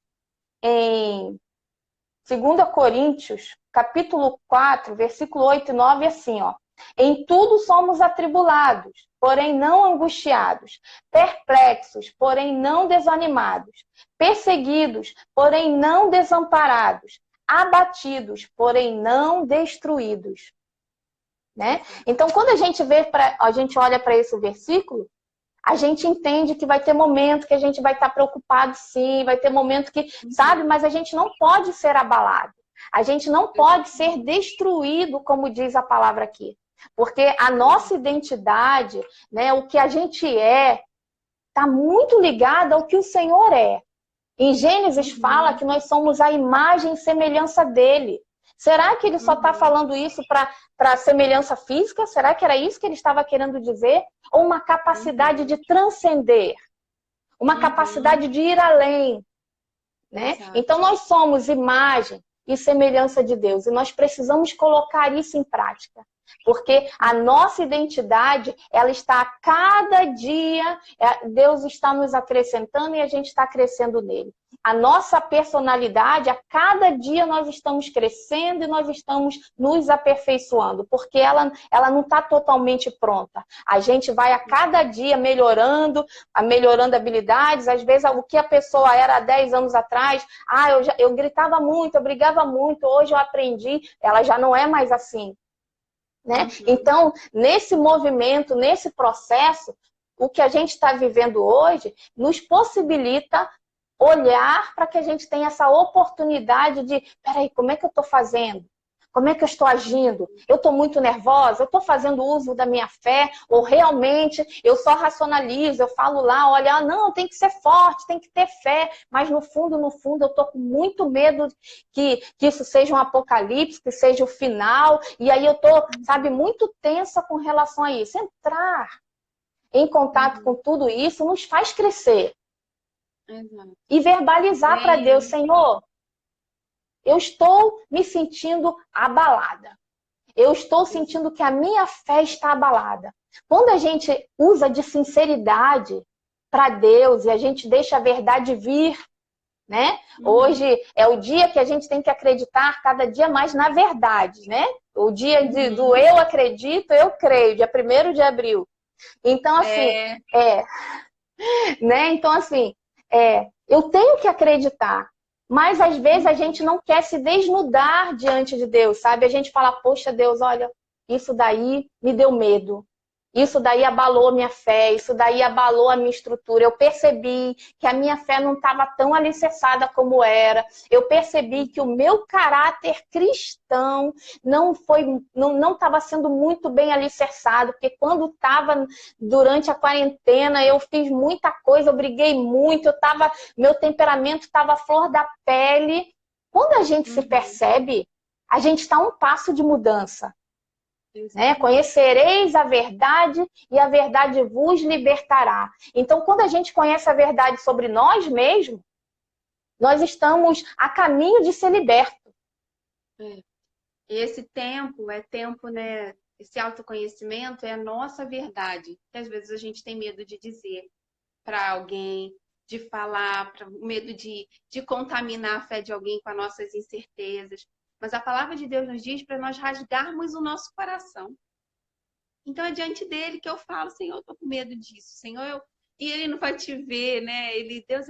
em 2 Coríntios, capítulo 4, versículo 8 e 9, assim, ó. Em tudo somos atribulados, porém não angustiados, perplexos, porém não desanimados, perseguidos, porém não desamparados, abatidos, porém não destruídos. Né? Então, quando a gente olha para esse versículo, a gente entende que vai ter momento que a gente vai estar preocupado, sim, vai ter momento que, sabe, mas a gente não pode ser abalado. A gente não pode ser destruído, como diz a palavra aqui. Porque a nossa identidade, né, o que a gente está muito ligado ao que o Senhor é. Em Gênesis fala que nós somos a imagem e semelhança dele. Será que ele só está falando isso para semelhança física? Será que era isso que ele estava querendo dizer? Ou uma capacidade de transcender? Uma capacidade de ir além? Né? Então, nós somos imagem e semelhança de Deus. E nós precisamos colocar isso em prática. Porque a nossa identidade, ela está a cada dia, Deus está nos acrescentando e a gente está crescendo nele. A nossa personalidade, a cada dia nós estamos crescendo e nós estamos nos aperfeiçoando, porque ela não está totalmente pronta. A gente vai a cada dia melhorando habilidades. Às vezes, o que a pessoa era há 10 anos atrás, eu gritava muito, eu brigava muito, hoje eu aprendi, ela já não é mais assim. Né? Então, nesse movimento, nesse processo, o que a gente está vivendo hoje nos possibilita olhar para que a gente tenha essa oportunidade de, peraí, como é que eu estou fazendo? Como é que eu estou agindo? Eu estou muito nervosa? Eu estou fazendo uso da minha fé? Ou realmente eu só racionalizo, eu falo lá, olha, não, tem que ser forte, tem que ter fé. Mas no fundo, eu estou com muito medo que isso seja um apocalipse, que seja o final. E aí eu estou, sabe, muito tensa com relação a isso. Entrar em contato com tudo isso nos faz crescer. E verbalizar para Deus, Senhor, eu estou me sentindo abalada. Eu estou sentindo que a minha fé está abalada. Quando a gente usa de sinceridade para Deus e a gente deixa a verdade vir, né? Hoje é o dia que a gente tem que acreditar cada dia mais na verdade, né? O dia do eu acredito, eu creio, dia 1º de abril. Então, assim, né? Então, assim, eu tenho que acreditar. Mas, às vezes, a gente não quer se desnudar diante de Deus, sabe? A gente fala, poxa, Deus, olha, isso daí me deu medo. Isso daí abalou a minha fé, isso daí abalou a minha estrutura. Eu percebi que a minha fé não estava tão alicerçada como era. Eu percebi que o meu caráter cristão não estava sendo muito bem alicerçado, porque quando estava durante a quarentena, eu fiz muita coisa, eu briguei muito, meu temperamento estava à flor da pele. Quando a gente se percebe, a gente está a um passo de mudança. Né? Conhecereis a verdade e a verdade vos libertará. Então, quando a gente conhece a verdade sobre nós mesmos, nós estamos a caminho de ser libertos. E esse tempo né? Esse autoconhecimento é a nossa verdade. Que às vezes a gente tem medo de dizer para alguém, de falar, medo de contaminar a fé de alguém com as nossas incertezas. Mas a palavra de Deus nos diz para nós rasgarmos o nosso coração. Então é diante dele que eu falo, Senhor, eu estou com medo disso, Senhor, e ele não vai te ver, né? Deus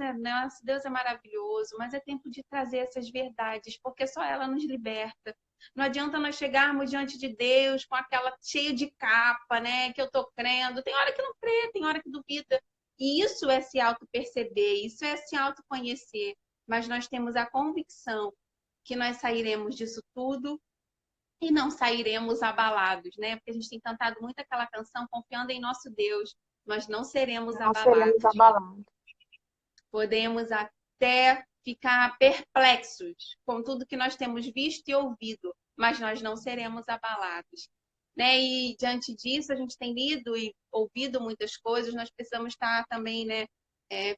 é maravilhoso, mas é tempo de trazer essas verdades, porque só ela nos liberta. Não adianta nós chegarmos diante de Deus com aquela cheio de capa, né? Que eu estou crendo. Tem hora que não crê, tem hora que duvida. E isso é se auto-perceber, isso é se autoconhecer. Mas nós temos a convicção que nós sairemos disso tudo e não sairemos abalados, né? Porque a gente tem cantado muito aquela canção, confiando em nosso Deus, nós não seremos Não seremos abalados. abalados. Podemos até ficar perplexos com tudo que nós temos visto e ouvido, mas nós não seremos abalados. Né? E diante disso, a gente tem lido e ouvido muitas coisas, nós precisamos estar também, né,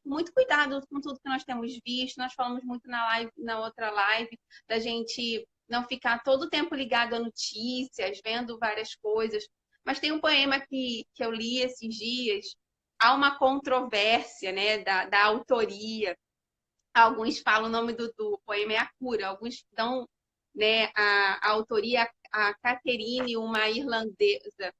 com muito cuidado com tudo que nós temos visto. Nós falamos muito na outra live, da gente não ficar todo o tempo ligado a notícias, vendo várias coisas. Mas tem um poema que eu li esses dias, há uma controvérsia, né, da autoria. Alguns falam o nome do poema é A Cura, alguns dão, né, a autoria a Catherine, uma irlandesa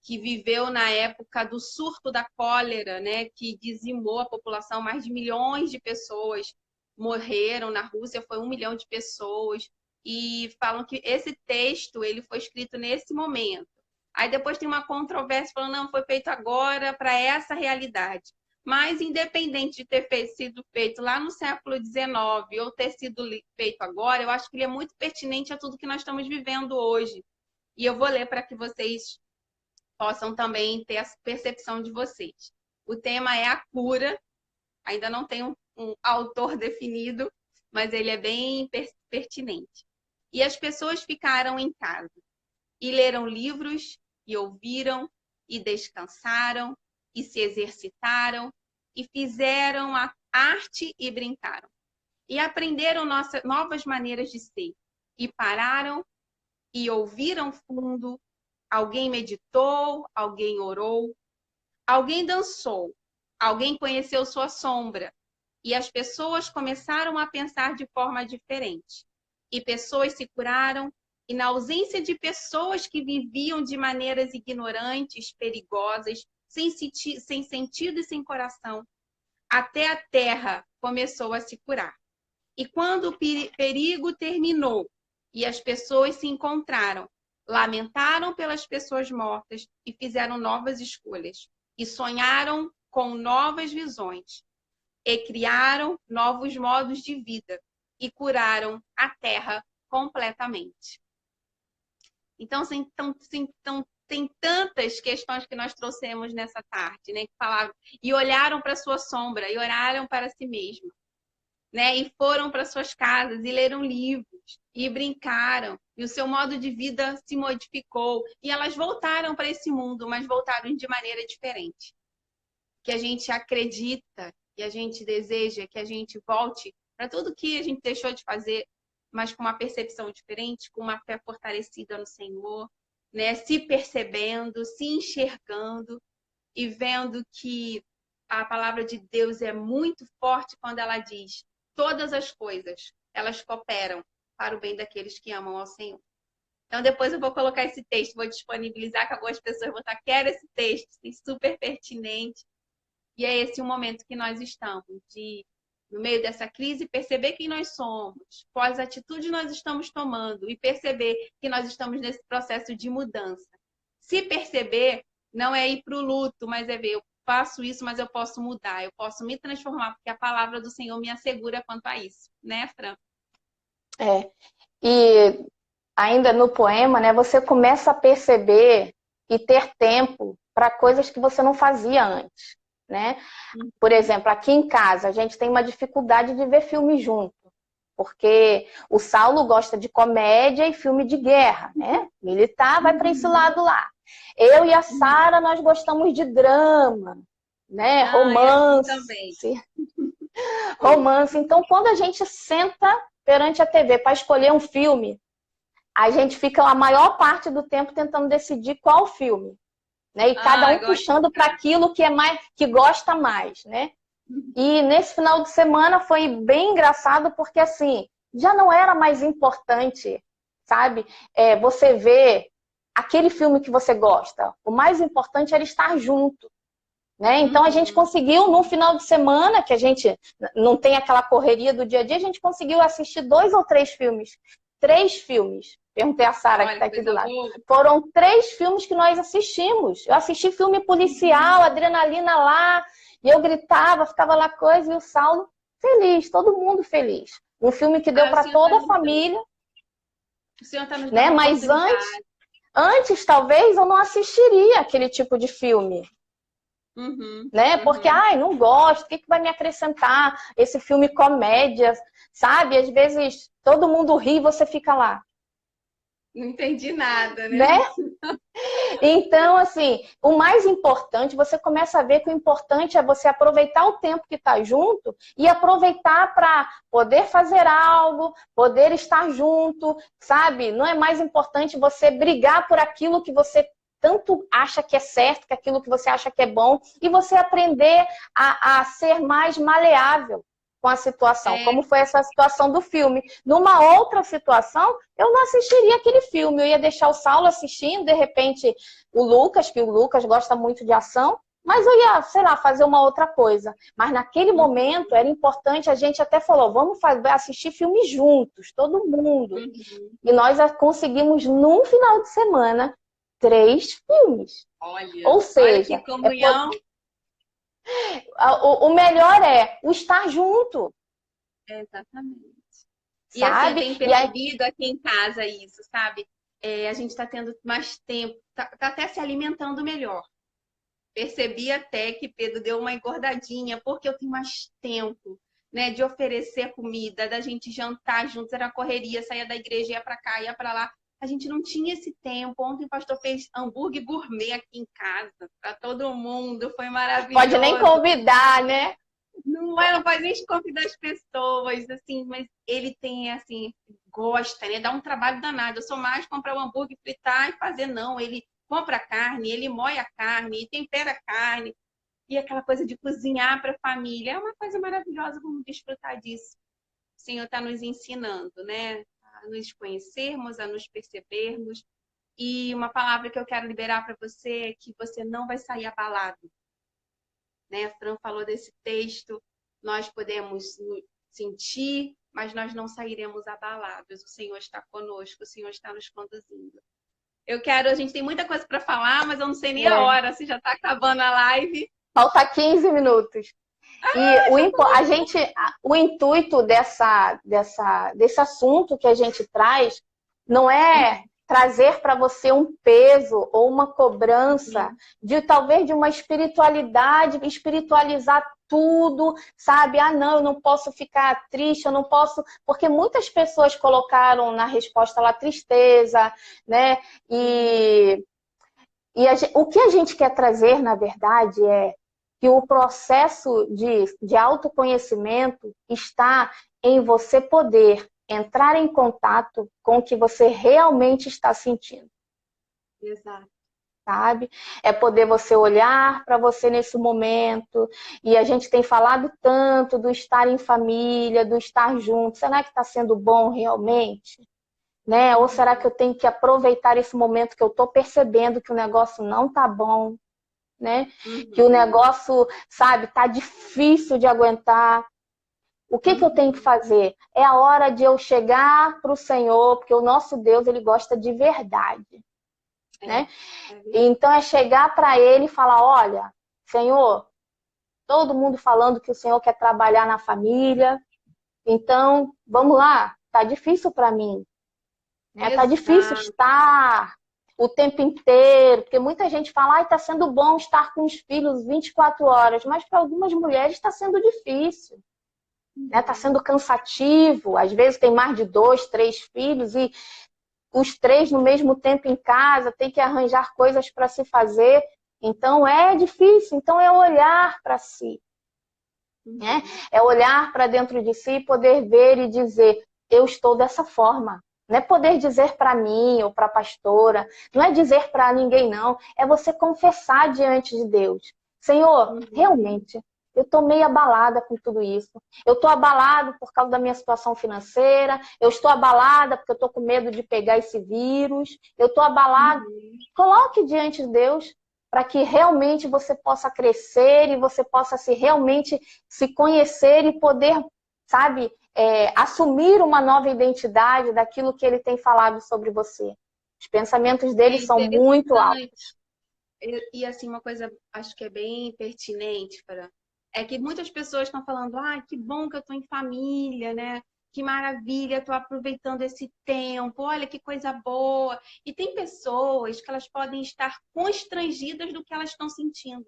que viveu na época do surto da cólera, né, que dizimou a população, mais de milhões de pessoas morreram na Rússia, foi 1 milhão de pessoas, e falam que esse texto ele foi escrito nesse momento. Aí depois tem uma controvérsia falando, não, foi feito agora para essa realidade. Mas, independente de ter sido feito lá no século XIX ou ter sido feito agora, eu acho que ele é muito pertinente a tudo que nós estamos vivendo hoje. E eu vou ler para que vocês possam também ter a percepção de vocês. O tema é a cura, ainda não tem um autor definido, mas ele é bem pertinente. E as pessoas ficaram em casa e leram livros, e ouviram, e descansaram, e se exercitaram, e fizeram a arte e brincaram. E aprenderam novas maneiras de ser. E pararam, e ouviram fundo. Alguém meditou, alguém orou, alguém dançou, alguém conheceu sua sombra. E as pessoas começaram a pensar de forma diferente. E pessoas se curaram, e na ausência de pessoas que viviam de maneiras ignorantes, perigosas, sem sentido e sem coração, até a terra começou a se curar. E quando o perigo terminou e as pessoas se encontraram, lamentaram pelas pessoas mortas e fizeram novas escolhas. E sonharam com novas visões. E criaram novos modos de vida. E curaram a terra completamente. Então, tem tantas questões que nós trouxemos nessa tarde, né? Que falavam, e olharam para a sua sombra, e olharam para si mesma, né? E foram para suas casas, e leram livros, e brincaram, e o seu modo de vida se modificou, e elas voltaram para esse mundo, mas voltaram de maneira diferente. Que a gente acredita, e a gente deseja que a gente volte para tudo que a gente deixou de fazer, mas com uma percepção diferente, com uma fé fortalecida no Senhor, né? Se percebendo, se enxergando e vendo que a palavra de Deus é muito forte quando ela diz: todas as coisas, elas cooperam para o bem daqueles que amam ao Senhor. Então, depois eu vou colocar esse texto, vou disponibilizar, que algumas pessoas vão estar, quero esse texto, é super pertinente. E é esse o momento que nós estamos, de, no meio dessa crise, perceber quem nós somos, quais atitudes nós estamos tomando e perceber que nós estamos nesse processo de mudança. Se perceber, não é ir para o luto, mas é ver, eu faço isso, mas eu posso mudar, eu posso me transformar, porque a palavra do Senhor me assegura quanto a isso, né, Fran? E ainda no poema, né, você começa a perceber e ter tempo para coisas que você não fazia antes, né? Por exemplo, aqui em casa, a gente tem uma dificuldade de ver filme junto, porque o Saulo gosta de comédia e filme de guerra, né? Militar vai para esse lado lá. Eu e a Sara, nós gostamos de drama, né? Romance. Romance. Então, quando a gente senta perante a TV para escolher um filme, a gente fica a maior parte do tempo tentando decidir qual filme, né? E cada um puxando para aquilo que é mais, que gosta mais, né? E nesse final de semana foi bem engraçado porque assim já não era mais importante, sabe? Você vê aquele filme que você gosta. O mais importante era estar junto, né? Então a gente conseguiu no final de semana, que a gente não tem aquela correria do dia a dia, a gente conseguiu assistir 2 ou 3 filmes. 3 filmes. Perguntei a Sara, que está aqui do lado. Foram 3 filmes que nós assistimos. Eu assisti filme policial, adrenalina lá, E eu gritava, ficava lá coisa, e o Saulo feliz, todo mundo feliz. Um filme que deu Ah, o para Senhor está toda a nos dando. família, O Senhor está nos né? dando Mas oportunidade. antes talvez eu não assistiria aquele tipo de filme, Uhum, né? Porque, uhum. ai, não gosto, o que vai me acrescentar esse filme comédia, sabe? Às vezes todo mundo ri e você fica lá, Não entendi nada, né? né? Então, assim, o mais importante, você começa a ver que o importante é você aproveitar o tempo que está junto e aproveitar para poder fazer algo, poder estar junto, sabe? Não é mais importante você brigar por aquilo que você tanto acha que é certo, que aquilo que você acha que é bom, e você aprender a ser mais maleável com a situação, É, como foi essa situação do filme. Numa outra situação, eu não assistiria aquele filme, eu ia deixar o Saulo assistindo, de repente o Lucas, que o Lucas gosta muito de ação, mas eu ia, sei lá, fazer uma outra coisa. Mas naquele momento era importante, a gente até falou, vamos assistir filmes juntos, todo mundo. uhum. E nós conseguimos, num final de semana, 3 filmes. Olha, Ou olha que seja, comunhão. o melhor é o estar junto, Exatamente. E assim, eu sabe? tenho E aí, percebido aqui em casa isso, sabe? A gente está tendo mais tempo, tá até se alimentando melhor. Percebi até que Pedro deu uma engordadinha, porque eu tenho mais tempo, né, de oferecer comida, da gente jantar juntos, era correria, saía da igreja, ia para cá, ia para lá. A gente não tinha esse tempo. Ontem o pastor fez hambúrguer gourmet aqui em casa, para todo mundo, foi pode nem maravilhoso. convidar, né? Não é, não faz nem convidar as pessoas, assim, mas ele tem, assim, gosta, né? Dá um trabalho danado. Eu sou mais comprar o hambúrguer, fritar e fazer, não. Ele compra a carne, ele moe a carne, tempera a carne. E aquela coisa de cozinhar para a família. É uma coisa maravilhosa, vamos desfrutar disso. O Senhor está nos ensinando, né? A nos conhecermos, a nos percebermos. E uma palavra que eu quero liberar para você é que você não vai sair abalado, né? A Fran falou desse texto, nós podemos sentir, mas nós não sairemos abalados. O Senhor está conosco, o Senhor está nos conduzindo. A gente tem muita coisa para falar, mas eu não sei nem a É, hora, se já está acabando a live. falta 15 minutos. E o intuito desse assunto que a gente traz não é trazer para você um peso ou uma cobrança de talvez de uma espiritualidade, espiritualizar tudo, sabe? Ah, não, eu não posso ficar triste, eu não posso, porque muitas pessoas colocaram na resposta lá tristeza, né? O que a gente quer trazer, na verdade, é que o processo de autoconhecimento está em você poder entrar em contato com o que você realmente está sentindo, Exato. sabe? É poder você olhar para você nesse momento, e a gente tem falado tanto do estar em família, do estar junto. Será que está sendo bom realmente? Né? Ou será que eu tenho que aproveitar esse momento que eu estou percebendo que o negócio não está bom, né? Que o negócio, sabe, tá difícil de aguentar. O que eu tenho que fazer? É a hora de eu chegar para o Senhor, porque o nosso Deus, ele gosta de verdade, né? Então é chegar para ele e falar, olha, Senhor, todo mundo falando que o Senhor quer trabalhar na família, então, vamos lá, tá difícil para mim, né? Tá difícil Exato. estar o tempo inteiro, porque muita gente fala, está sendo bom estar com os filhos 24 horas, mas para algumas mulheres está sendo difícil, né? Está sendo cansativo, às vezes tem mais de 2, 3 filhos e os 3 no mesmo tempo em casa, tem que arranjar coisas para se fazer, então é difícil, então é olhar para si, né? É olhar para dentro de si e poder ver e dizer, eu estou dessa forma. Não é poder dizer para mim ou para a pastora, não é dizer para ninguém, não. É você confessar diante de Deus. Senhor, realmente, eu estou meio abalada com tudo isso. Eu estou abalada por causa da minha situação financeira, eu estou abalada porque eu estou com medo de pegar esse vírus, eu estou abalada. Coloque diante de Deus para que realmente você possa crescer e você possa realmente se conhecer e poder, sabe, assumir uma nova identidade daquilo que ele tem falado sobre você. Os pensamentos dele são muito altos. E assim, uma coisa acho que é bem pertinente, É que muitas pessoas estão falando, que bom que eu estou em família, né? Que maravilha, estou aproveitando esse tempo, olha que coisa boa. E tem pessoas que elas podem estar constrangidas do que elas estão sentindo.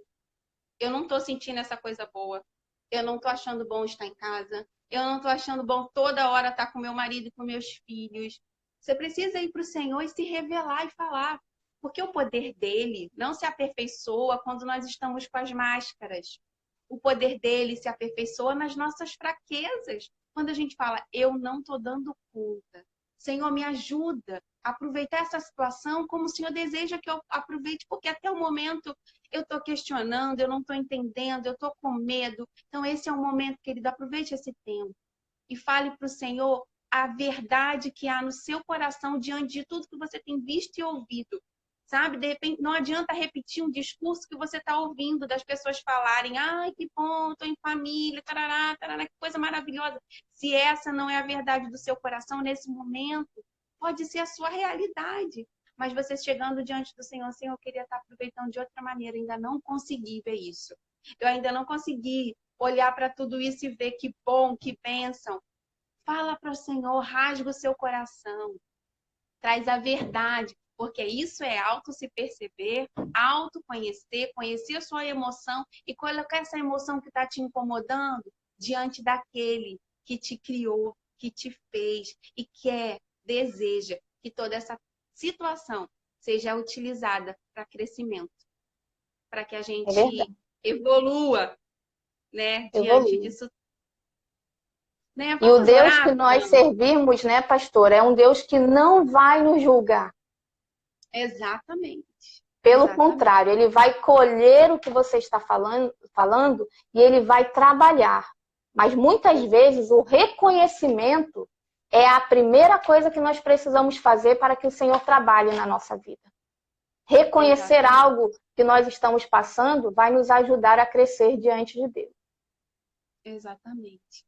Eu não estou sentindo essa coisa boa. Eu não estou achando bom estar em casa. Eu não estou achando bom toda hora estar com meu marido e com meus filhos. Você precisa ir para o Senhor e se revelar e falar. Porque o poder dele não se aperfeiçoa quando nós estamos com as máscaras. O poder dele se aperfeiçoa nas nossas fraquezas. Quando a gente fala, eu não estou dando conta. Senhor, me ajuda a aproveitar essa situação como o Senhor deseja que eu aproveite, porque até o momento eu estou questionando, eu não estou entendendo, eu estou com medo. Então, esse é o momento, querido, aproveite esse tempo e fale para o Senhor a verdade que há no seu coração diante de tudo que você tem visto e ouvido. Sabe? De repente, não adianta repetir um discurso que você está ouvindo das pessoas falarem, ai, que bom, estou em família, tarará, tarará, que coisa maravilhosa. Se essa não é a verdade do seu coração nesse momento, pode ser a sua realidade. Mas você chegando diante do Senhor, Senhor, eu queria estar aproveitando de outra maneira, ainda não consegui ver isso. Eu ainda não consegui olhar para tudo isso e ver que bom, que bênção. Fala para o Senhor, rasga o seu coração, traz a verdade, porque isso é auto se perceber, autoconhecer, conhecer a sua emoção e colocar essa emoção que está te incomodando diante daquele que te criou, que te fez e quer, deseja que toda essa situação seja utilizada para crescimento, para que a É gente verdade. evolua, né, diante Evolui. disso, né? E o Vamos Deus que orar, nós Fran? servimos, né, pastor, é um Deus que não vai nos julgar. Exatamente. Pelo Exatamente. contrário, ele vai colher o que você está falando e ele vai trabalhar. Mas muitas vezes o reconhecimento é a primeira coisa que nós precisamos fazer para que o Senhor trabalhe na nossa vida. Reconhecer Exatamente. algo que nós estamos passando vai nos ajudar a crescer diante de Deus. Exatamente.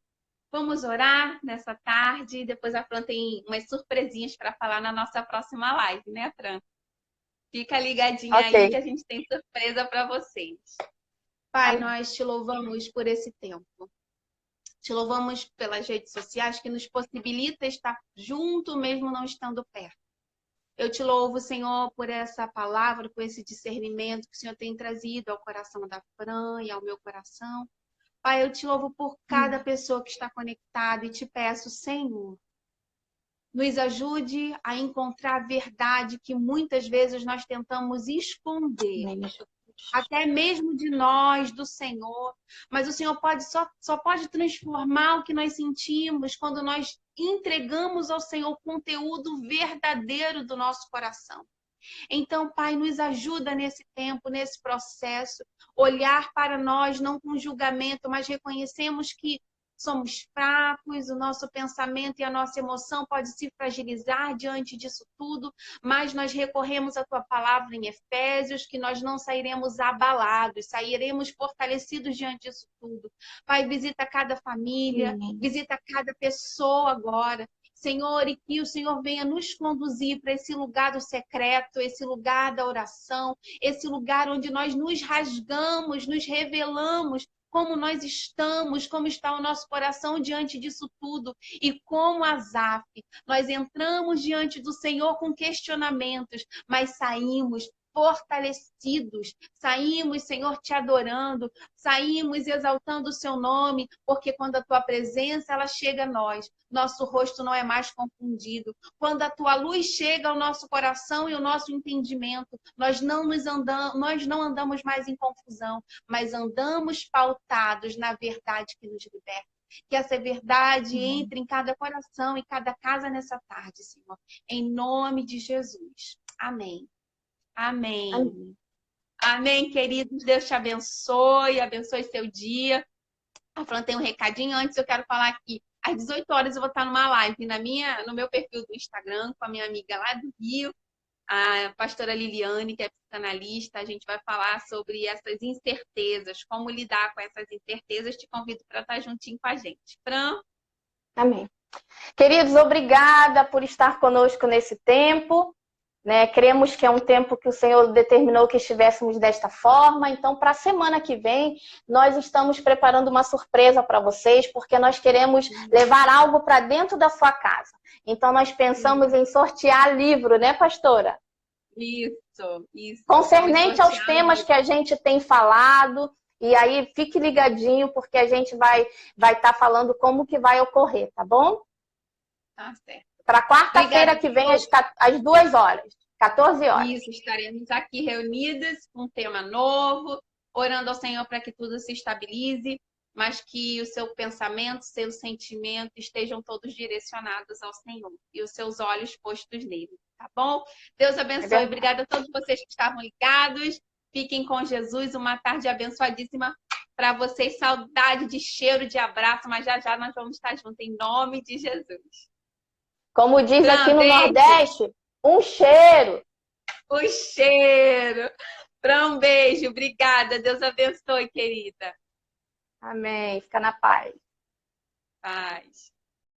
Vamos orar nessa tarde. Depois a Fran tem umas surpresinhas para falar na nossa próxima live, né, Fran? Fica ligadinha Ok. aí que a gente tem surpresa para vocês. Pai, Amém. nós te louvamos por esse tempo. Te louvamos pelas redes sociais que nos possibilita estar junto mesmo não estando perto. Eu te louvo, Senhor, por essa palavra, por esse discernimento que o Senhor tem trazido ao coração da Fran e ao meu coração. Pai, eu te louvo por cada pessoa que está conectada e te peço, Senhor, nos ajude a encontrar a verdade que muitas vezes nós tentamos esconder, até mesmo de nós, do Senhor. Mas o Senhor só pode transformar o que nós sentimos quando nós entregamos ao Senhor o conteúdo verdadeiro do nosso coração. Então, Pai, nos ajuda nesse tempo, nesse processo, olhar para nós não com julgamento, mas reconhecemos que somos fracos, o nosso pensamento e a nossa emoção pode se fragilizar diante disso tudo, mas nós recorremos à tua palavra em Efésios, que nós não sairemos abalados, sairemos fortalecidos diante disso tudo. Pai, visita cada família, visita cada pessoa agora. Senhor, e que o Senhor venha nos conduzir para esse lugar do secreto, esse lugar da oração, esse lugar onde nós nos rasgamos, nos revelamos como nós estamos, como está o nosso coração diante disso tudo. E como Asaf, nós entramos diante do Senhor com questionamentos, mas saímos fortalecidos, saímos, Senhor, te adorando, saímos exaltando o seu nome, porque quando a tua presença ela chega a nós, nosso rosto não é mais confundido. Quando a tua luz chega ao nosso coração e ao nosso entendimento, nós não andamos mais em confusão, mas andamos pautados na verdade que nos liberta. Que essa verdade entre em cada coração e cada casa nessa tarde, Senhor. Em nome de Jesus. Amém. Amém. Amém. Amém, queridos. Deus te abençoe, abençoe seu dia. A Fran tem um recadinho antes, eu quero falar aqui. Às 18 horas eu vou estar numa live no meu perfil do Instagram com a minha amiga lá do Rio, a pastora Liliane, que é psicanalista. A gente vai falar sobre essas incertezas, como lidar com essas incertezas. Te convido para estar juntinho com a gente. Fran? Amém. Queridos, obrigada por estar conosco nesse tempo. né? Cremos que é um tempo que o Senhor determinou que estivéssemos desta forma. Então, para a semana que vem, nós estamos preparando uma surpresa para vocês, porque nós queremos levar algo para dentro da sua casa. Então, nós pensamos em sortear livro, né, pastora? Isso. Concernente aos temas que a gente tem falado. E aí, fique ligadinho, porque a gente vai estar falando como que vai ocorrer, tá bom? Tá certo. Para quarta-feira que vem, às 2 horas, 14 horas. Isso, estaremos aqui reunidas com um tema novo, orando ao Senhor para que tudo se estabilize, mas que o seu pensamento, seu sentimento estejam todos direcionados ao Senhor e os seus olhos postos nele, tá bom? Deus abençoe. Obrigada a todos vocês que estavam ligados. Fiquem com Jesus. Uma tarde abençoadíssima para vocês. Saudade de cheiro, de abraço, mas já já nós vamos estar juntos em nome de Jesus. Como diz aqui no Nordeste, um cheiro. Um cheiro. Para um beijo. Obrigada. Deus abençoe, querida. Amém. Fica na paz. Paz.